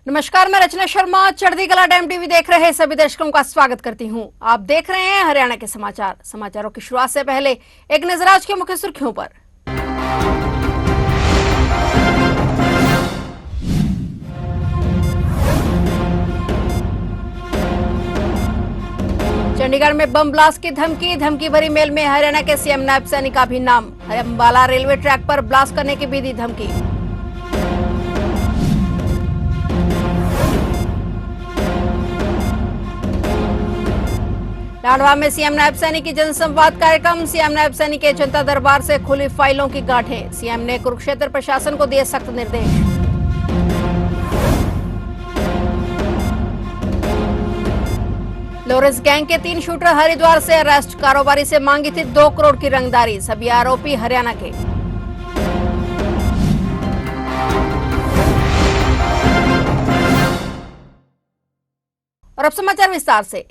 नमस्कार, मैं रचना शर्मा चढ़ती कला डैम टीवी देख रहे सभी दर्शकों का स्वागत करती हूं। आप देख रहे हैं हरियाणा के समाचार। समाचारों की शुरुआत से पहले एक नजर आज की मुख्य सुर्खियों पर। चंडीगढ़ में बम ब्लास्ट की धमकी भरी मेल में हरियाणा के सीएम नायब सैनी का भी नाम। अंबाला रेलवे ट्रैक पर ब्लास्ट करने की भी दी धमकी। लाडवा में सीएम नायब सैनी की जनसंवाद कार्यक्रम। सीएम नायब सैनी के जनता दरबार से खुली फाइलों की गांठें। सीएम ने कुरुक्षेत्र प्रशासन को दिए सख्त निर्देश। लॉरेंस गैंग के 3 शूटर हरिद्वार से अरेस्ट। कारोबारी से मांगी थी 2 करोड़ की रंगदारी। सभी आरोपी हरियाणा के। और अब समाचार विस्तार से।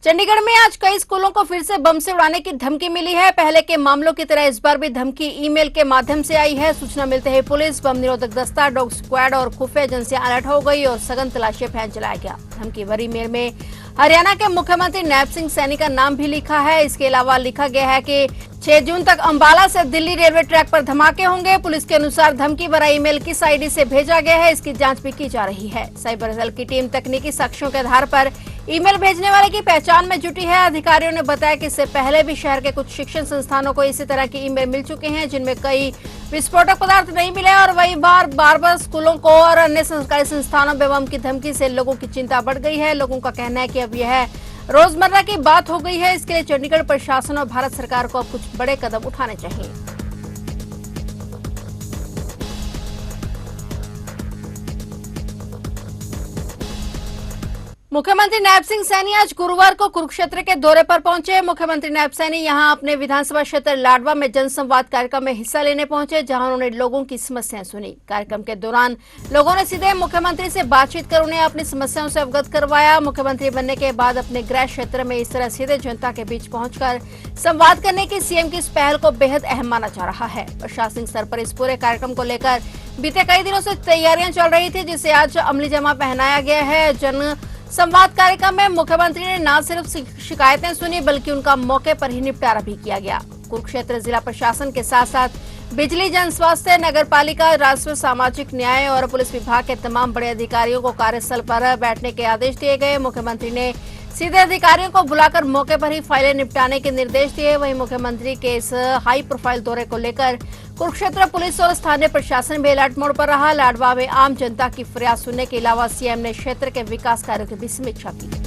चंडीगढ़ में आज कई स्कूलों को फिर से बम से उड़ाने की धमकी मिली है। पहले के मामलों की तरह इस बार भी धमकी ईमेल के माध्यम से आई है। सूचना मिलते ही पुलिस, बम निरोधक दस्ता, डॉग स्क्वाड और खुफिया एजेंसियां अलर्ट हो गई और सघन तलाशी अभियान चलाया गया। धमकी भरी मेल में हरियाणा के मुख्यमंत्री नायब सिंह सैनी का नाम भी लिखा है। इसके अलावा लिखा गया है कि 6 जून तक अंबाला से दिल्ली रेलवे ट्रैक पर धमाके होंगे। पुलिस के अनुसार धमकी भरा ईमेल किस आईडी से भेजा गया है, इसकी जांच भी की जा रही है। साइबर सेल की टीम तकनीकी साक्ष्यों के आधार पर ईमेल भेजने वाले की पहचान में जुटी है। अधिकारियों ने बताया कि इससे पहले भी शहर के कुछ शिक्षण संस्थानों को इसी तरह की ईमेल मिल चुके हैं, जिनमें कई विस्फोटक पदार्थ नहीं मिले और वही बार स्कूलों को और अन्य सरकारी संस्थानों में बम की धमकी से लोगों की चिंता बढ़ गई है। लोगों का कहना है कि अब यह रोजमर्रा की बात हो गई है। इसके लिए चंडीगढ़ प्रशासन और भारत सरकार को अब कुछ बड़े कदम उठाने चाहिए। मुख्यमंत्री नायब सिंह सैनी आज गुरुवार को कुरुक्षेत्र के दौरे पर पहुंचे। मुख्यमंत्री नायब सैनी यहां अपने विधानसभा क्षेत्र लाडवा में जनसंवाद कार्यक्रम में हिस्सा लेने पहुंचे, जहां उन्होंने लोगों की समस्याएं सुनी। कार्यक्रम के दौरान लोगों ने सीधे मुख्यमंत्री से बातचीत कर उन्हें अपनी समस्याओं से अवगत करवाया। मुख्यमंत्री बनने के बाद अपने गृह क्षेत्र में इस तरह सीधे जनता के बीच पहुंचकर संवाद करने की सीएम की इस पहल को बेहद अहम माना जा रहा है। प्रशासनिक स्तर पर इस पूरे कार्यक्रम को लेकर बीते कई दिनों से तैयारियां चल रही थी, जिसे आज अमली जामा पहनाया गया है। जन संवाद कार्यक्रम में मुख्यमंत्री ने न सिर्फ शिकायतें सुनी, बल्कि उनका मौके पर ही निपटारा भी किया गया। कुरुक्षेत्र जिला प्रशासन के साथ साथ बिजली, जन स्वास्थ्य, नगर पालिका, राजस्व, सामाजिक न्याय और पुलिस विभाग के तमाम बड़े अधिकारियों को कार्यस्थल पर बैठने के आदेश दिए गए। मुख्यमंत्री ने सीधे अधिकारियों को बुलाकर मौके पर ही फाइलें निपटाने के निर्देश दिए। वहीं मुख्यमंत्री के इस हाई प्रोफाइल दौरे को लेकर कुरुक्षेत्र पुलिस और स्थानीय प्रशासन भी अलर्ट मोड पर रहा। लाडवा में आम जनता की फरियाद सुनने के अलावा सीएम ने क्षेत्र के विकास कार्यों की भी समीक्षा की।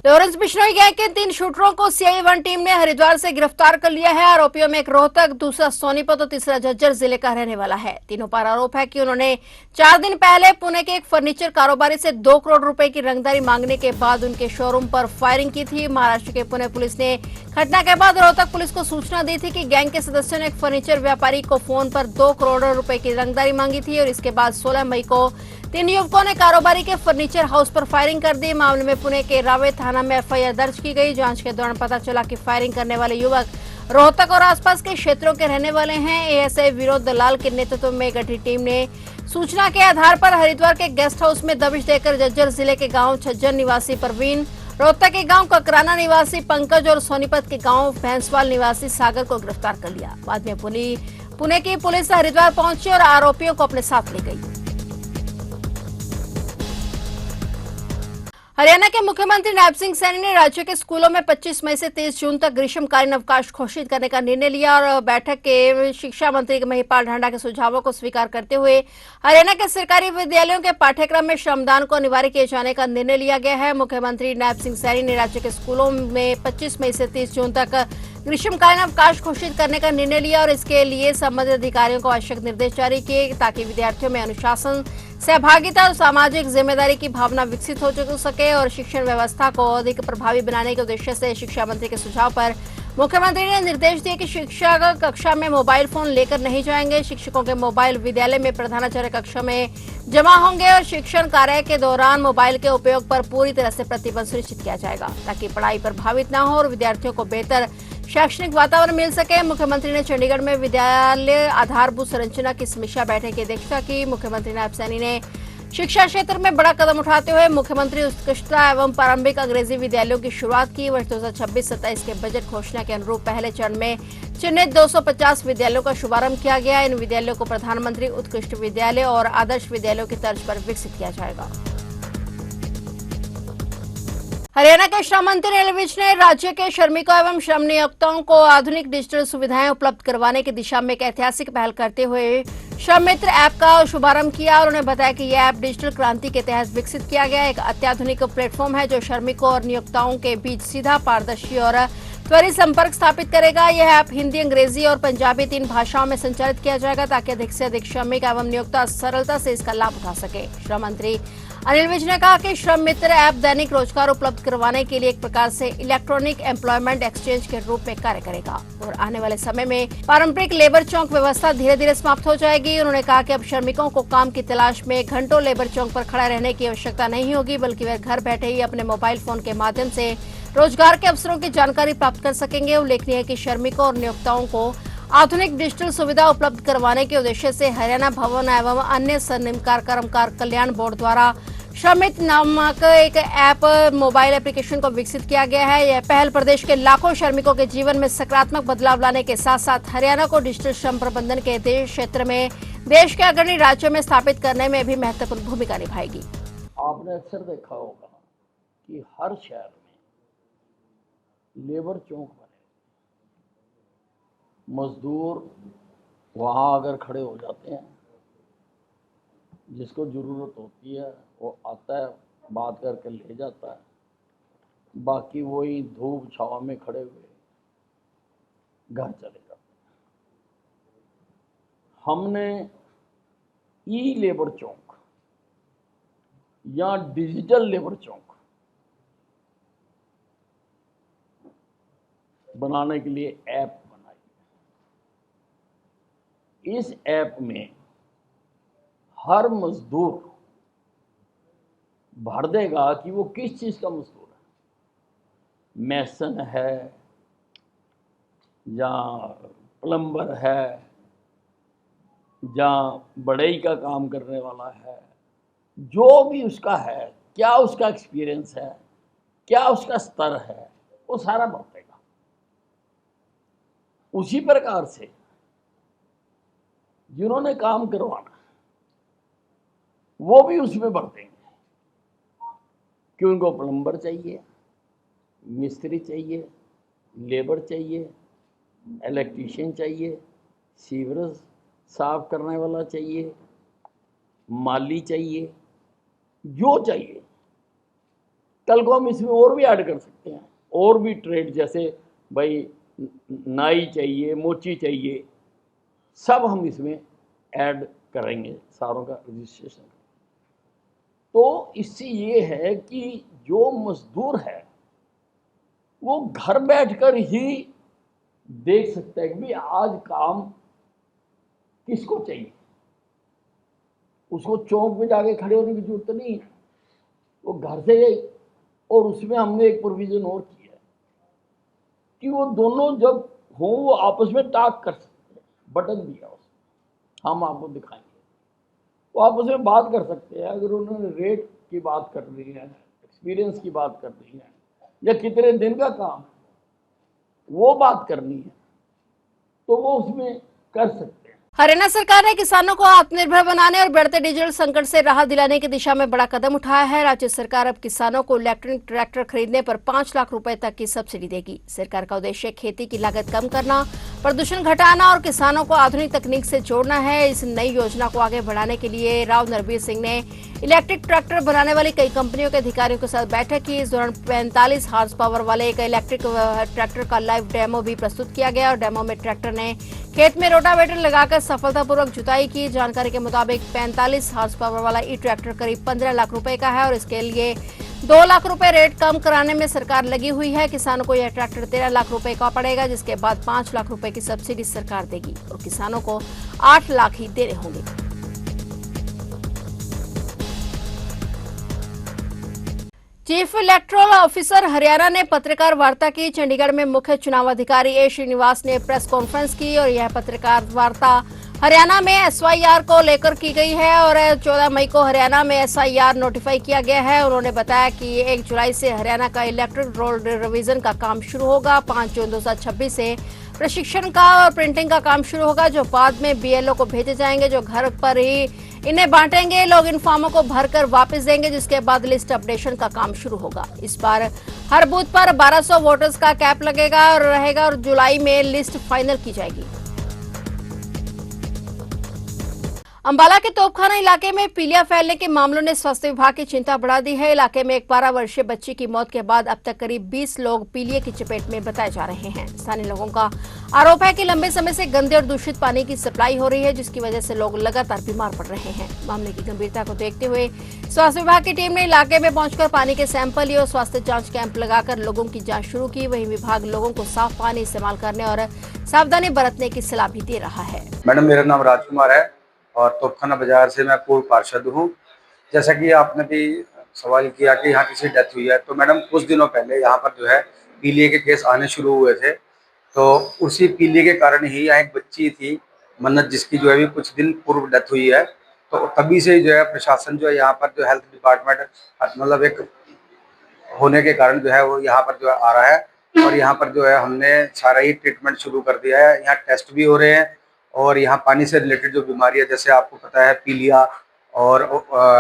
लॉरेंस बिश्नोई गैंग के 3 शूटरों को CI1 टीम ने हरिद्वार से गिरफ्तार कर लिया है। आरोपियों में एक रोहतक, दूसरा सोनीपत और तीसरा झज्जर जिले का रहने वाला है। तीनों पर आरोप है कि उन्होंने 4 दिन पहले पुणे के एक फर्नीचर कारोबारी से 2 करोड़ रुपए की रंगदारी मांगने के बाद उनके शोरूम पर फायरिंग की थी। महाराष्ट्र के पुणे पुलिस ने घटना के बाद रोहतक पुलिस को सूचना दी थी कि गैंग के सदस्यों ने एक फर्नीचर व्यापारी को फोन पर 2 करोड़ रुपए की रंगदारी मांगी थी और इसके बाद 16 मई को 3 युवकों ने कारोबारी के फर्नीचर हाउस पर फायरिंग कर दी। मामले में पुणे के रावे थाना में FIR दर्ज की गई। जांच के दौरान पता चला कि फायरिंग करने वाले युवक रोहतक और आसपास के क्षेत्रों के रहने वाले हैं। ASI विनोद दलाल के नेतृत्व में गठित टीम ने सूचना के आधार पर हरिद्वार के गेस्ट हाउस में दबिश देकर झज्जर जिले के गाँव छज्जर निवासी परवीन, रोहतक के गांव ककराना निवासी पंकज और सोनीपत के गांव भैंसवाल निवासी सागर को गिरफ्तार कर लिया। बाद में पुणे की पुलिस हरिद्वार पहुंची और आरोपियों को अपने साथ ले गई। हरियाणा के मुख्यमंत्री नायब सिंह सैनी ने राज्य के स्कूलों में 25 मई से 30 जून तक ग्रीष्मकालीन अवकाश घोषित करने का निर्णय लिया और बैठक के शिक्षा मंत्री महिपाल ढांडा के सुझावों को स्वीकार करते हुए हरियाणा के सरकारी विद्यालयों के पाठ्यक्रम में श्रमदान को अनिवार्य किए जाने का निर्णय लिया गया है। मुख्यमंत्री नायब सिंह सैनी ने राज्य के स्कूलों में 25 मई से 30 जून तक ग्रीष्मकालीन अवकाश घोषित करने का निर्णय लिया और इसके लिए संबंधित अधिकारियों को आवश्यक निर्देश जारी किए ताकि विद्यार्थियों में अनुशासन, सहभागिता और सामाजिक जिम्मेदारी की भावना विकसित हो सके और शिक्षण व्यवस्था को अधिक प्रभावी बनाने के उद्देश्य से शिक्षा मंत्री के सुझाव पर मुख्यमंत्री ने निर्देश दिए कि शिक्षक कक्षा में मोबाइल फोन लेकर नहीं जाएंगे। शिक्षकों के मोबाइल विद्यालय में प्रधानाचार्य कक्षा में जमा होंगे और शिक्षण कार्य के दौरान मोबाइल के उपयोग पर पूरी तरह से प्रतिबंध सुनिश्चित किया जाएगा ताकि पढ़ाई प्रभावित न हो और विद्यार्थियों को बेहतर शैक्षणिक वातावरण मिल सके। मुख्यमंत्री ने चंडीगढ़ में विद्यालय आधारभूत संरचना की समीक्षा बैठक की अध्यक्षता की। मुख्यमंत्री नायब सैनी ने शिक्षा क्षेत्र में बड़ा कदम उठाते हुए मुख्यमंत्री उत्कृष्टता एवं प्रारंभिक अंग्रेजी विद्यालयों की शुरुआत की। वर्ष 2026-27 के बजट घोषणा के अनुरूप पहले चरण में चिन्हित 250 विद्यालयों का शुभारंभ किया गया। इन विद्यालयों को प्रधानमंत्री उत्कृष्ट विद्यालय और आदर्श विद्यालयों की तर्ज पर विकसित किया जाएगा। हरियाणा के श्रम मंत्री अनिल विज ने राज्य के श्रमिकों एवं श्रम नियोक्ताओं को आधुनिक डिजिटल सुविधाएं उपलब्ध करवाने की दिशा में एक ऐतिहासिक पहल करते हुए श्रम मित्र ऐप का शुभारंभ किया। उन्होंने बताया कि यह ऐप डिजिटल क्रांति के तहत विकसित किया गया एक अत्याधुनिक प्लेटफॉर्म है जो श्रमिकों और नियोक्ताओं के बीच सीधा, पारदर्शी और त्वरित संपर्क स्थापित करेगा। यह ऐप हिंदी, अंग्रेजी और पंजाबी 3 भाषाओं में संचालित किया जाएगा ताकि अधिक से अधिक श्रमिक एवं नियोक्ता सरलता से इसका लाभ उठा सके। श्रम मंत्री अनिल विज ने कहा कि श्रम मित्र ऐप दैनिक रोजगार उपलब्ध करवाने के लिए एक प्रकार से इलेक्ट्रॉनिक एम्प्लॉयमेंट एक्सचेंज के रूप में कार्य करेगा और आने वाले समय में पारंपरिक लेबर चौक व्यवस्था धीरे धीरे समाप्त हो जाएगी। उन्होंने कहा कि अब श्रमिकों को काम की तलाश में घंटों लेबर चौक पर खड़ा रहने की आवश्यकता नहीं होगी, बल्कि वे घर बैठे ही अपने मोबाइल फोन के माध्यम से रोजगार के अवसरों की जानकारी प्राप्त कर सकेंगे। उल्लेखनीय है कि श्रमिकों और नियोक्ताओं को आधुनिक डिजिटल सुविधा उपलब्ध करवाने के उद्देश्य से हरियाणा भवन एवं अन्य सन्निर्माण कर्मकार कल्याण बोर्ड द्वारा श्रमित नामक एक ऐप मोबाइल एप्लीकेशन को विकसित किया गया है। यह पहल प्रदेश के लाखों श्रमिकों के जीवन में सकारात्मक बदलाव लाने के साथ साथ हरियाणा को डिजिटल श्रम प्रबंधन के क्षेत्र में देश के अग्रणी राज्यों में स्थापित करने में भी महत्वपूर्ण भूमिका निभाएगी। आपने अक्सर देखा होगा कि हर शहर में लेबर चौक बने, मजदूर वहाँ अगर खड़े हो जाते हैं, जिसको ज़रूरत होती है वो आता है, बात करके ले जाता है, बाकी वही धूप छावा में खड़े हुए घर चले जाते हैं। हमने ई लेबर चौक या डिजिटल लेबर चौक बनाने के लिए ऐप बनाई। इस ऐप में हर मजदूर भर देगा कि वो किस चीज़ का मजदूर है, मैसन है या प्लम्बर है या बढ़ई का काम करने वाला है, जो भी उसका है, क्या उसका एक्सपीरियंस है, क्या उसका स्तर है, वो सारा भर देगा। उसी प्रकार से जिन्होंने काम करवाना वो भी उसमें भर देंगे कि उनको प्लम्बर चाहिए, मिस्त्री चाहिए, लेबर चाहिए, इलेक्ट्रीशियन चाहिए, सीवरेज साफ करने वाला चाहिए, माली चाहिए, जो चाहिए। कल को हम इसमें और भी ऐड कर सकते हैं, और भी ट्रेड जैसे भाई नाई चाहिए, मोची चाहिए, सब हम इसमें ऐड करेंगे, सारों का रजिस्ट्रेशन। तो इससे ये है कि जो मजदूर है वो घर बैठकर ही देख सकता है कि भाई आज काम किसको चाहिए। उसको चौक में जाके खड़े होने की जरूरत नहीं है, वो घर से। और उसमें हमने एक प्रोविजन और किया है कि वो दोनों जब हो वो आपस में टॉक कर सकते हैं। बटन दिया उसमें, हम आपको दिखाएंगे, वो आपस में बात कर सकते हैं। अगर उन्होंने रेट की बात करनी है, एक्सपीरियंस की बात करनी है, या कितने दिन का काम है वो बात करनी है, तो वो उसमें कर सकते हैं। हरियाणा सरकार ने किसानों को आत्मनिर्भर बनाने और बढ़ते डिजिटल संकट से राहत दिलाने की दिशा में बड़ा कदम उठाया है। राज्य सरकार अब किसानों को इलेक्ट्रिक ट्रैक्टर खरीदने पर 5 लाख रुपए तक की सब्सिडी देगी। सरकार का उद्देश्य खेती की लागत कम करना, प्रदूषण घटाना और किसानों को आधुनिक तकनीक से जोड़ना है। इस नई योजना को आगे बढ़ाने के लिए राव नरबीर सिंह ने इलेक्ट्रिक ट्रैक्टर बनाने वाली कई कंपनियों के अधिकारियों के साथ बैठक की। इस दौरान 45 हार्स पावर वाले एक इलेक्ट्रिक ट्रैक्टर का लाइव डेमो भी प्रस्तुत किया गया और डेमो में ट्रैक्टर ने खेत में रोटावेटर लगाकर सफलतापूर्वक जुताई की। जानकारी के मुताबिक 45 हार्स पावर वाला ई ट्रैक्टर करीब 15 लाख रुपए का है और इसके लिए 2 लाख रुपए रेट कम कराने में सरकार लगी हुई है। किसानों को यह ट्रैक्टर 13 लाख रुपए का पड़ेगा, जिसके बाद 5 लाख रुपए की सब्सिडी सरकार देगी और किसानों को 8 लाख ही देने होंगे। चीफ इलेक्टोरल ऑफिसर हरियाणा ने पत्रकार वार्ता की। चंडीगढ़ में मुख्य चुनाव अधिकारी ए श्रीनिवास ने प्रेस कॉन्फ्रेंस की और यह पत्रकार वार्ता हरियाणा में एसआईआर को लेकर की गई है और 14 मई को हरियाणा में एसआईआर नोटिफाई किया गया है। उन्होंने बताया कि 1 जुलाई से हरियाणा का इलेक्ट्रिक रोल रिवीजन का काम शुरू होगा। 5 जून 2026 से प्रशिक्षण का और प्रिंटिंग का काम शुरू होगा, जो बाद में बीएलओ को भेजे जाएंगे, जो घर पर ही इन्हें बांटेंगे। लोग इन फॉर्मों को भरकर वापस देंगे, जिसके बाद लिस्ट अपडेशन का काम शुरू होगा। इस बार हर बूथ पर 1200 वोटर्स का कैप लगेगा और रहेगा और जुलाई में लिस्ट फाइनल की जाएगी। अंबाला के तोपखाना इलाके में पीलिया फैलने के मामलों ने स्वास्थ्य विभाग की चिंता बढ़ा दी है। इलाके में एक 12 वर्षीय बच्ची की मौत के बाद अब तक करीब 20 लोग पीलिया की चपेट में बताए जा रहे हैं। स्थानीय लोगों का आरोप है कि लंबे समय से गंदे और दूषित पानी की सप्लाई हो रही है, जिसकी वजह से लोग लगातार बीमार पड़ रहे हैं। मामले की गंभीरता को देखते हुए स्वास्थ्य विभाग की टीम ने इलाके में पहुंचकर पानी के सैंपल लिए और स्वास्थ्य जांच कैंप लगाकर लोगों की जांच शुरू की। वहीं विभाग लोगों को साफ पानी इस्तेमाल करने और सावधानी बरतने की सलाह भी दे रहा है। मैडम, मेरा नाम राजकुमार है और तोपखाना बाजार से मैं पूर्व पार्षद हूँ। जैसा कि आपने भी सवाल किया कि यहाँ किसी डेथ हुई है, तो मैडम कुछ दिनों पहले यहाँ पर जो है पीलिया के केस आने शुरू हुए थे। तो उसी पीलिया के कारण ही यहाँ एक बच्ची थी मन्नत, जिसकी जो है भी कुछ दिन पूर्व डेथ हुई है। तो तभी से जो है प्रशासन जो है यहाँ पर जो हेल्थ डिपार्टमेंट मतलब एक होने के कारण जो है वो यहाँ पर जो है आ रहा है और यहाँ पर जो है हमने सारा ही ट्रीटमेंट शुरू कर दिया है। यहाँ टेस्ट भी हो रहे हैं और यहाँ पानी से रिलेटेड जो बीमारी है, जैसे आपको पता है पीलिया और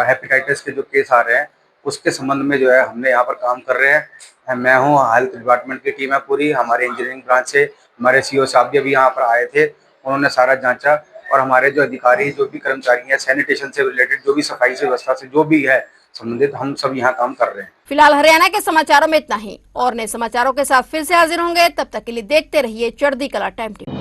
हेपेटाइटिस के जो केस आ रहे हैं, उसके संबंध में जो है हमने यहाँ पर काम कर रहे हैं। मैं हूँ, हेल्थ डिपार्टमेंट की टीम है पूरी, हमारे इंजीनियरिंग ब्रांच से हमारे सीओ साहब भी अभी यहाँ पर आए थे, उन्होंने सारा जांचा और हमारे जो अधिकारी जो भी कर्मचारी हैं सैनिटेशन से रिलेटेड जो भी सफाई से व्यवस्था से जो भी है संबंधित, हम सब यहाँ काम कर रहे हैं। फिलहाल हरियाणा के समाचारों में इतना ही। और नए समाचारों के साथ फिर से हाजिर होंगे, तब तक के लिए देखते रहिए चढ़ती कला टाइम टीवी।